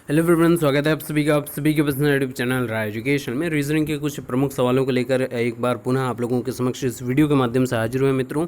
Hello everyone, स्वागत है आप सभी के पसंद यूट्यूब चैनल राय एजुकेशन में। रीजनिंग के कुछ प्रमुख सवालों को लेकर एक बार पुनः आप लोगों के समक्ष इस वीडियो के माध्यम से हाजिर हुए मित्रों।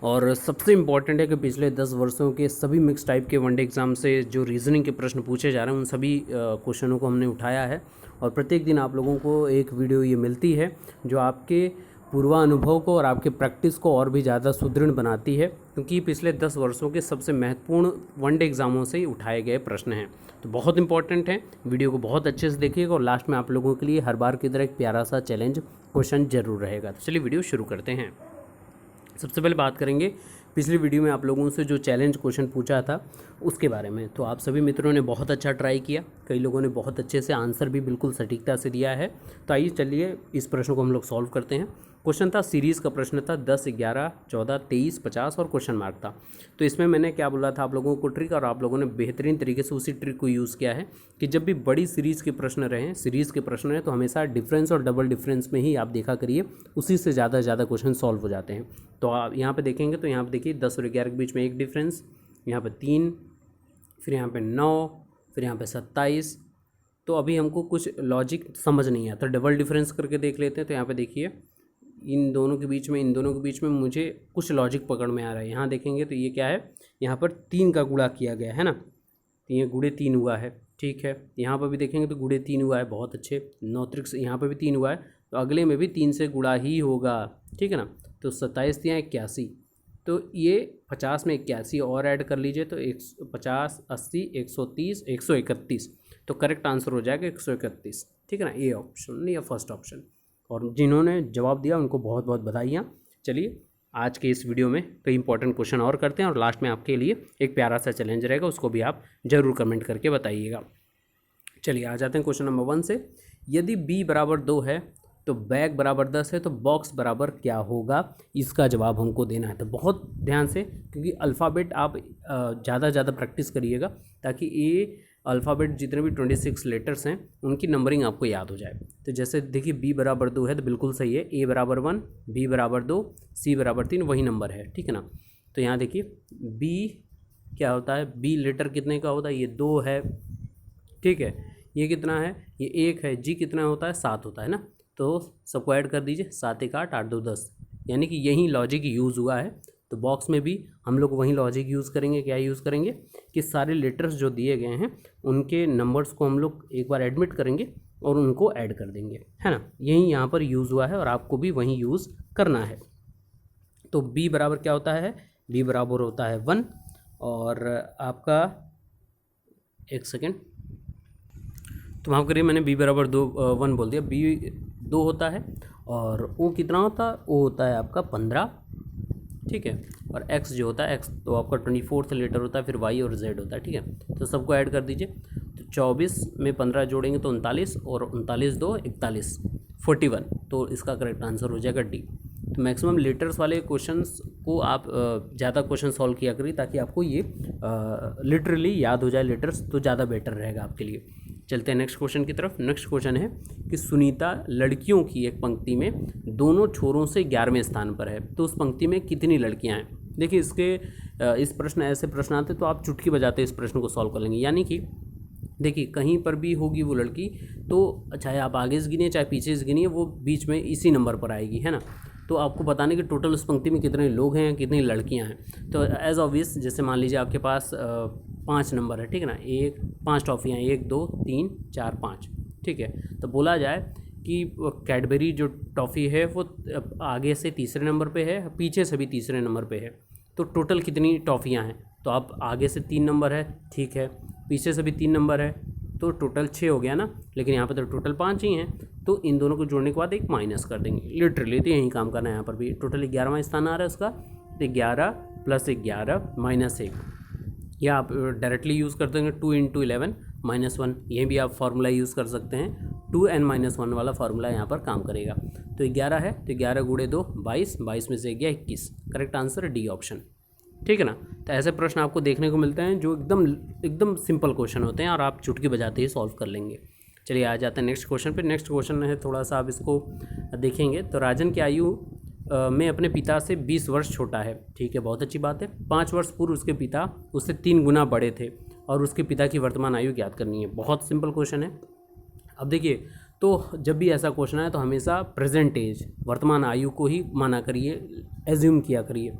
और सबसे इम्पॉर्टेंट है कि पिछले 10 वर्षों के सभी मिक्स टाइप के वनडे एग्जाम से जो रीजनिंग के प्रश्न पूछे जा रहे हैं उन सभी क्वेश्चनों को हमने उठाया है और प्रत्येक दिन आप लोगों को एक वीडियो ये मिलती है जो आपके पूर्वानुभव को और आपके प्रैक्टिस को और भी ज़्यादा सुदृढ़ बनाती है, क्योंकि पिछले 10 वर्षों के सबसे महत्वपूर्ण वनडे एग्ज़ामों से ही उठाए गए प्रश्न हैं। तो बहुत इंपॉर्टेंट है, वीडियो को बहुत अच्छे से देखिएगा और लास्ट में आप लोगों के लिए हर बार की तरह एक प्यारा सा चैलेंज क्वेश्चन जरूर रहेगा। तो चलिए वीडियो शुरू करते हैं। सबसे पहले बात करेंगे पिछली वीडियो में आप लोगों से जो चैलेंज क्वेश्चन पूछा था उसके बारे में। तो आप सभी मित्रों ने बहुत अच्छा ट्राई किया, कई लोगों ने बहुत अच्छे से आंसर भी बिल्कुल सटीकता से दिया है। तो आइए चलिए इस प्रश्न को हम लोग सॉल्व करते हैं। क्वेश्चन था, सीरीज़ का प्रश्न था 10, 11, 14, 23, 50 और क्वेश्चन मार्क था। तो इसमें मैंने क्या बोला था आप लोगों को ट्रिक, और आप लोगों ने बेहतरीन तरीके से उसी ट्रिक को यूज़ किया है कि जब भी बड़ी सीरीज़ के प्रश्न रहें, सीरीज़ के प्रश्न रहें, तो हमेशा डिफरेंस और डबल डिफरेंस में ही आप देखा करिए, उसी से ज़्यादा क्वेश्चन सॉल्व हो जाते हैं। तो आप यहाँ पे देखेंगे तो यहाँ पे देखिए 10 और 11 के बीच में एक डिफरेंस, यहाँ पे 3, फिर यहाँ पे 9, फिर यहाँ पे 27। तो अभी हमको कुछ लॉजिक समझ नहीं आता, डबल डिफरेंस करके देख लेते हैं। तो यहाँ पे देखिए इन दोनों के बीच में मुझे कुछ लॉजिक पकड़ में आ रहा है। यहाँ देखेंगे तो ये क्या है, यहाँ पर 3 का गुणा किया गया है ना, तो ये गुणे 3 हुआ है, ठीक है। यहाँ पर भी देखेंगे तो गुणे 3 हुआ है, बहुत अच्छे। 9 त्रिक से यहाँ पर भी 3 हुआ है, तो अगले में भी 3 से गुणा ही होगा, ठीक है ना। तो 27 दिया 81, तो ये 50 में 81 और ऐड कर लीजिए तो 50, 80, 130, 131। तो करेक्ट आंसर हो जाएगा 131, ठीक है ना। ए ऑप्शन या फर्स्ट ऑप्शन। और जिन्होंने जवाब दिया उनको बहुत बहुत बधाइयाँ। चलिए आज के इस वीडियो में कई इंपॉर्टेंट क्वेश्चन और करते हैं और लास्ट में आपके लिए एक प्यारा सा चैलेंज रहेगा, उसको भी आप ज़रूर कमेंट करके बताइएगा। चलिए आ जाते हैं क्वेश्चन नंबर 1 से। यदि b बराबर 2 है तो बैग बराबर 10 है तो बॉक्स बराबर क्या होगा, इसका जवाब हमको देना है। तो बहुत ध्यान से, क्योंकि अल्फ़ाबेट आप ज़्यादा प्रैक्टिस करिएगा ताकि ये अल्फ़ाबेट जितने भी 26 लेटर्स हैं उनकी नंबरिंग आपको याद हो जाए। तो जैसे देखिए b बराबर 2 है तो बिल्कुल सही है, a बराबर 1, b बराबर 2, c बराबर 3, वही नंबर है, ठीक है ना। तो यहाँ देखिए b क्या होता है, b लेटर कितने का होता है, ये 2 है, ठीक है। ये कितना है, ये 1 है। g कितना होता है, 7 होता है ना। तो सबको ऐड कर दीजिए, 7 1 8 8 2 10, यानी कि यही लॉजिक यूज़ हुआ है। तो बॉक्स में भी हम लोग वही लॉजिक यूज़ करेंगे। क्या यूज़ करेंगे कि सारे लेटर्स जो दिए गए हैं उनके नंबर्स को हम लोग एक बार एडमिट करेंगे और उनको ऐड कर देंगे, है ना। यही यहाँ पर यूज़ हुआ है और आपको भी वही यूज़ करना है। तो b बराबर क्या होता है, b बराबर होता है 1, और आपका एक सेकेंड तो माफ़ करिए, मैंने b बराबर 1 बोल दिया। b 2 होता है और o कितना होता है, o होता है आपका 15, ठीक है। और x जो होता है, x तो आपका 24th लेटर होता है, फिर y और z होता है, ठीक है। तो सबको ऐड कर दीजिए। तो 24 में 15 जोड़ेंगे तो 39, और 39 2 41, 41। तो इसका करेक्ट आंसर हो जाएगा डी। तो मैक्सिमम लेटर्स वाले क्वेश्चंस को आप ज़्यादा क्वेश्चन सॉल्व किया करिए ताकि आपको ये लिटरली याद हो जाए लेटर्स, तो ज़्यादा बेटर रहेगा आपके लिए। चलते हैं नेक्स्ट क्वेश्चन की तरफ। नेक्स्ट क्वेश्चन है कि सुनीता लड़कियों की एक पंक्ति में दोनों छोरों से 11वें स्थान पर है, तो उस पंक्ति में कितनी लड़कियां हैं। देखिए इस प्रश्न ऐसे प्रश्न आते तो आप चुटकी बजाते इस प्रश्न को सॉल्व कर लेंगे। यानी कि देखिए कहीं पर भी होगी वो लड़की, तो चाहे आप आगे से गिनिए चाहे पीछे से गिनिए, वो बीच में इसी नंबर पर आएगी, है ना। तो आपको बताने कि टोटल उस पंक्ति में कितने लोग हैं, कितनी लड़कियां हैं। तो एज ऑब्वियस, जैसे मान लीजिए आपके पास 5 नंबर है, ठीक है ना, 5 टॉफ़ियाँ, 1 2 3 4 5, ठीक है। तो बोला जाए कि कैडबरी जो टॉफ़ी है वो आगे से तीसरे नंबर पे है, पीछे से भी तीसरे नंबर पे है। तो टोटल कितनी टॉफ़ियाँ हैं, तो आप आगे से 3 नंबर है, ठीक है, पीछे से भी 3 नंबर है, तो टोटल 6 हो गया ना। लेकिन यहाँ पर तो टोटल 5 ही हैं, तो इन दोनों को जोड़ने के बाद एक माइनस कर देंगे। लिटरली तो यही काम करना है। यहाँ पर भी टोटल 11वां स्थान आ रहा है उसका, तो 11 + 11 - 1, या आप डायरेक्टली यूज़ कर देंगे 2 × 11 - 1। ये भी आप फार्मूला यूज़ कर सकते हैं, 2n - 1 वाला फार्मूला यहाँ पर काम करेगा। तो 11 है तो 11 × 2 22, 22 में से गया 21। करेक्ट आंसर डी ऑप्शन, ठीक है ना। तो ऐसे प्रश्न आपको देखने को मिलते हैं जो एकदम सिंपल क्वेश्चन होते हैं और आप चुटकी बजाते ही सॉल्व कर लेंगे। चलिए आ जाते हैं नेक्स्ट क्वेश्चन पे। नेक्स्ट क्वेश्चन है, थोड़ा सा आप इसको देखेंगे तो राजन की आयु में अपने पिता से 20 वर्ष छोटा है, ठीक है, बहुत अच्छी बात है। 5 वर्ष पूर्व उसके पिता उससे 3 गुना बड़े थे और उसके पिता की वर्तमान आयु ज्ञात करनी है। बहुत सिंपल क्वेश्चन है। अब देखिए, तो जब भी ऐसा क्वेश्चन आए तो हमेशा प्रेजेंट एज, वर्तमान आयु को ही माना करिए, एज्यूम किया करिए।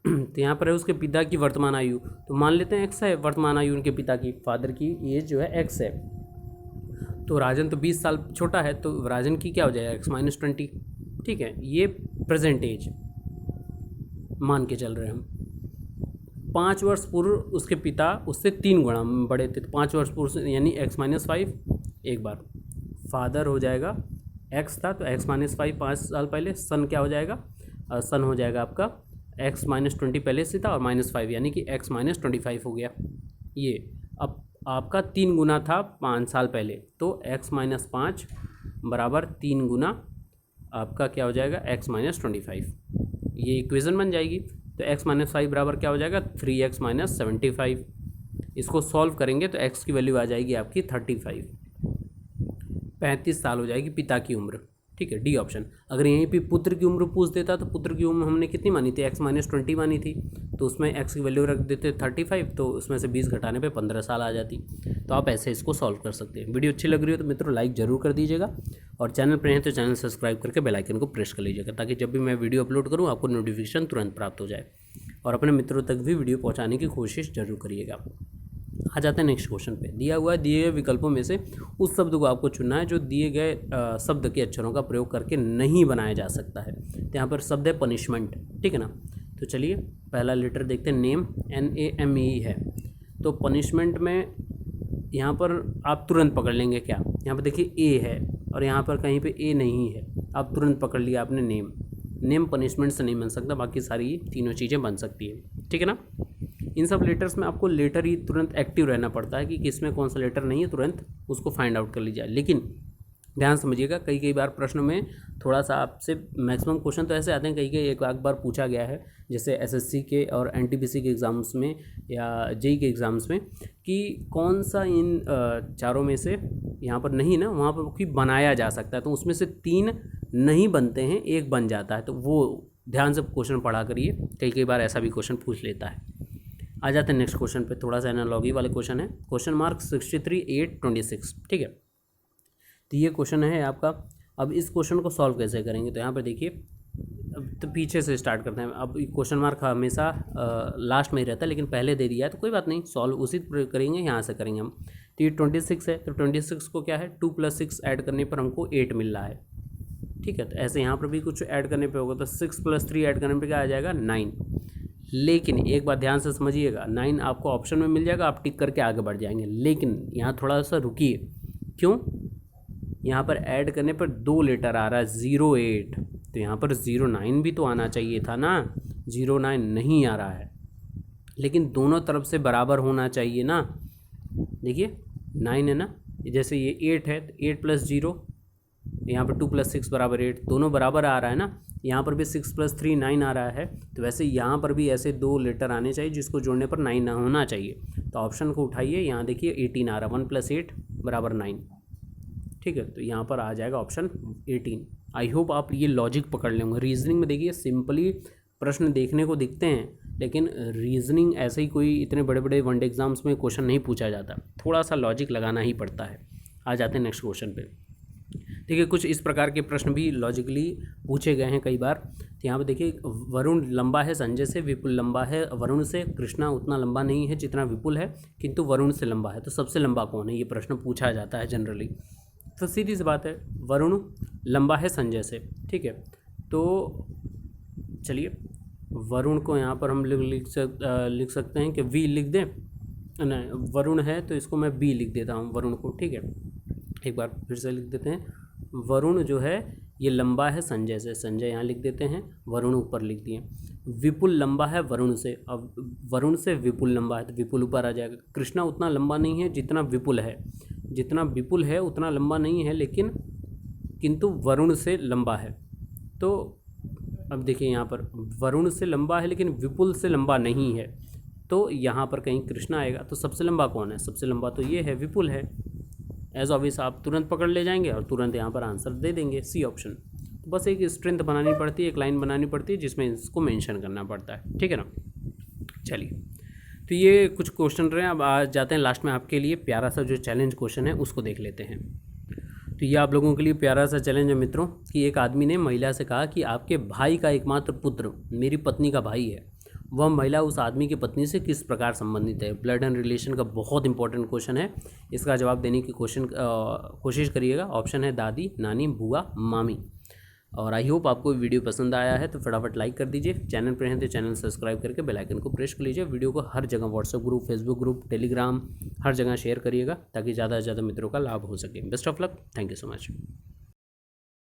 तो यहाँ पर है उसके पिता की वर्तमान आयु, तो मान लेते हैं एक्स है वर्तमान आयु उनके पिता की, फादर की एज जो है एक्स है। तो राजन तो 20 साल छोटा है, तो राजन की क्या हो जाएगा x-20। ठीक है, ये प्रेजेंट एज मान के चल रहे हैं हम। 5 वर्ष पूर्व उसके पिता उससे 3 गुना बड़े थे, तो 5 वर्ष पूर्व यानी x-5। एक बार फादर हो जाएगा x था, तो x-5 5 साल पहले। सन क्या हो जाएगा, सन हो जाएगा आपका x-20 पहले से था और -5 यानी कि x-25 हो गया। ये अब आपका 3 गुना था 5 साल पहले, तो x-5 बराबर 3 गुना आपका क्या हो जाएगा x-25। ये इक्वेशन बन जाएगी। तो x-5 बराबर क्या हो जाएगा 3x-75। इसको सॉल्व करेंगे तो x की वैल्यू आ जाएगी आपकी 35। 35 साल हो जाएगी पिता की उम्र। ठीक है, डी ऑप्शन। अगर यहीं पे पुत्र की उम्र पूछ देता तो पुत्र की उम्र हमने कितनी मानी थी, x-20 मानी थी, तो उसमें x की वैल्यू रख देते 35, तो उसमें से 20 घटाने पे 15 साल आ जाती। तो आप ऐसे इसको सॉल्व कर सकते हैं। वीडियो अच्छी लग रही हो तो मित्रों लाइक ज़रूर कर दीजिएगा, और चैनल पर हैं तो चैनल सब्सक्राइब करके बेल आइकन को प्रेस कर लीजिएगा, ताकि जब भी मैं वीडियो अपलोड करूँ आपको नोटिफिकेशन तुरंत प्राप्त हो जाए। और अपने मित्रों तक भी वीडियो पहुँचाने की कोशिश जरूर करिएगा। आ जाते हैं नेक्स्ट क्वेश्चन पे। दिया हुआ है, दिए गए विकल्पों में से उस शब्द को आपको चुनना है जो दिए गए शब्द के अक्षरों का प्रयोग करके नहीं बनाया जा सकता है। तो यहाँ पर शब्द है पनिशमेंट। ठीक है ना, तो चलिए पहला लेटर देखते हैं, नेम NAME है। तो पनिशमेंट में यहाँ पर आप तुरंत पकड़ लेंगे क्या, यहाँ पर देखिए A है और यहाँ पर कहीं पे A नहीं है, आप तुरंत पकड़ लिया आपने नेम। नेम पनिशमेंट से नहीं बन सकता, बाकी सारी तीनों चीज़ें बन सकती है। ठीक है ना, इन सब लेटर्स में आपको लेटर ही तुरंत एक्टिव रहना पड़ता है कि किसमें कौन सा लेटर नहीं है, तुरंत उसको फाइंड आउट कर लीजिए। लेकिन ध्यान समझिएगा, कई बार प्रश्न में थोड़ा सा आपसे मैक्सिमम क्वेश्चन तो ऐसे आते हैं, कई एक बार पूछा गया है, जैसे SSC के और NTPC के एग्ज़ाम्स में या JEE के एग्ज़ाम्स में, कि कौन सा इन चारों में से यहाँ पर नहीं ना, वहाँ पर कि बनाया जा सकता है, तो उसमें से 3 नहीं बनते हैं, 1 बन जाता है। तो वो ध्यान से क्वेश्चन पढ़ा करिए, कई बार ऐसा भी क्वेश्चन पूछ लेता है। आ जाते हैं नेक्स्ट क्वेश्चन पे, थोड़ा सा एनालॉजी वाले क्वेश्चन है। Question mark 63-8-26। ठीक है, तो ये क्वेश्चन है आपका। अब इस क्वेश्चन को सॉल्व कैसे करेंगे, तो यहाँ पर देखिए, अब तो पीछे से स्टार्ट करते हैं। अब क्वेश्चन मार्क हमेशा लास्ट में ही रहता है, लेकिन पहले दे दिया है तो कोई बात नहीं, सॉल्व उसी करेंगे, यहाँ से करेंगे हम। तो ये 26 है, तो 26 को क्या है 2 + 6 ऐड करने पर हमको 8 मिल रहा है। ठीक है, तो ऐसे यहाँ पर भी कुछ ऐड करने पर होगा, तो 6 + 3 ऐड करने पर क्या आ जाएगा 9। लेकिन एक बात ध्यान से समझिएगा, 9 आपको ऑप्शन में मिल जाएगा, आप टिक करके आगे बढ़ जाएंगे। लेकिन यहाँ थोड़ा सा रुकिए, क्यों, यहाँ पर ऐड करने पर 2 लेटर आ रहा है 08, तो यहाँ पर 09 भी तो आना चाहिए था ना, 09 नहीं आ रहा है। लेकिन दोनों तरफ से बराबर होना चाहिए ना। देखिए 9 है ना, जैसे ये 8 है, तो 8 + 0, यहाँ पर 2 + 6 = 8, दोनों बराबर आ रहा है ना। यहाँ पर भी 6 + 3 9 आ रहा है, तो वैसे यहाँ पर भी ऐसे 2 लेटर आने चाहिए जिसको जोड़ने पर 9 ना होना चाहिए। तो ऑप्शन को उठाइए, यहाँ देखिए 18 आ रहा है, 1 + 8 = 9। ठीक है, तो यहाँ पर आ जाएगा ऑप्शन 18। आई होप आप ये लॉजिक पकड़ लेंगे। रीजनिंग में देखिए सिंपली प्रश्न देखने को दिखते हैं, लेकिन रीजनिंग ऐसे ही कोई इतने बड़े बड़े वनडे एग्जाम्स में क्वेश्चन नहीं पूछा जाता, थोड़ा सा लॉजिक लगाना ही पड़ता है। आ जाते हैं नेक्स्ट क्वेश्चन पे। देखिए कुछ इस प्रकार के प्रश्न भी लॉजिकली पूछे गए हैं कई बार। तो यहाँ पे देखिए, वरुण लंबा है संजय से, विपुल लंबा है वरुण से, कृष्णा उतना लंबा नहीं है जितना विपुल है, किंतु वरुण से लंबा है, तो सबसे लंबा कौन है, ये प्रश्न पूछा जाता है जनरली। तो सीधी सी बात है, वरुण लंबा है संजय से। ठीक है, तो चलिए वरुण को यहाँ पर हम लिख सकते हैं कि V लिख दें, नहीं वरुण है तो इसको मैं B लिख देता हूँ वरुण को। ठीक है, एक बार फिर से लिख देते हैं, वरुण जो है ये लंबा है संजय से, संजय यहाँ लिख देते हैं, वरुण ऊपर लिख दिए। विपुल लंबा है वरुण से, अब वरुण से विपुल लंबा है तो विपुल ऊपर आ जाएगा। कृष्णा उतना लंबा नहीं है जितना विपुल है, जितना विपुल है उतना लंबा नहीं है, लेकिन किंतु वरुण से लंबा है। तो अब देखिए यहाँ पर वरुण से लंबा है लेकिन विपुल से लंबा नहीं है, तो यहाँ पर कहीं कृष्णा आएगा। तो सबसे लंबा कौन है, सबसे लंबा तो ये है, विपुल है। एज ऑब्वियस आप तुरंत पकड़ ले जाएंगे और तुरंत यहाँ पर आंसर दे देंगे, C ऑप्शन। तो बस एक स्ट्रेंथ बनानी पड़ती है, एक लाइन बनानी पड़ती है जिसमें इसको मेंशन करना पड़ता है। ठीक है ना, चलिए तो ये कुछ क्वेश्चन रहे हैं। अब आ जाते हैं लास्ट में आपके लिए प्यारा सा जो चैलेंज क्वेश्चन है उसको देख लेते हैं। तो ये आप लोगों के लिए प्यारा सा चैलेंज है मित्रों कि एक आदमी ने महिला से कहा कि आपके भाई का एकमात्र पुत्र मेरी पत्नी का भाई है, वह महिला उस आदमी की पत्नी से किस प्रकार संबंधित है। ब्लड एंड रिलेशन का बहुत इंपॉर्टेंट क्वेश्चन है। इसका जवाब देने की कोशिश करिएगा। ऑप्शन है दादी, नानी, बुआ, मामी। और आई होप आपको वीडियो पसंद आया है तो फटाफट लाइक कर दीजिए। चैनल पर हैं तो चैनल सब्सक्राइब करके बेल आइकन को प्रेस कर लीजिए। वीडियो को हर जगह WhatsApp group, Facebook group, Telegram हर जगह शेयर करिएगा ताकि ज़्यादा से ज़्यादा मित्रों का लाभ हो सके। Best of luck. Thank you so much.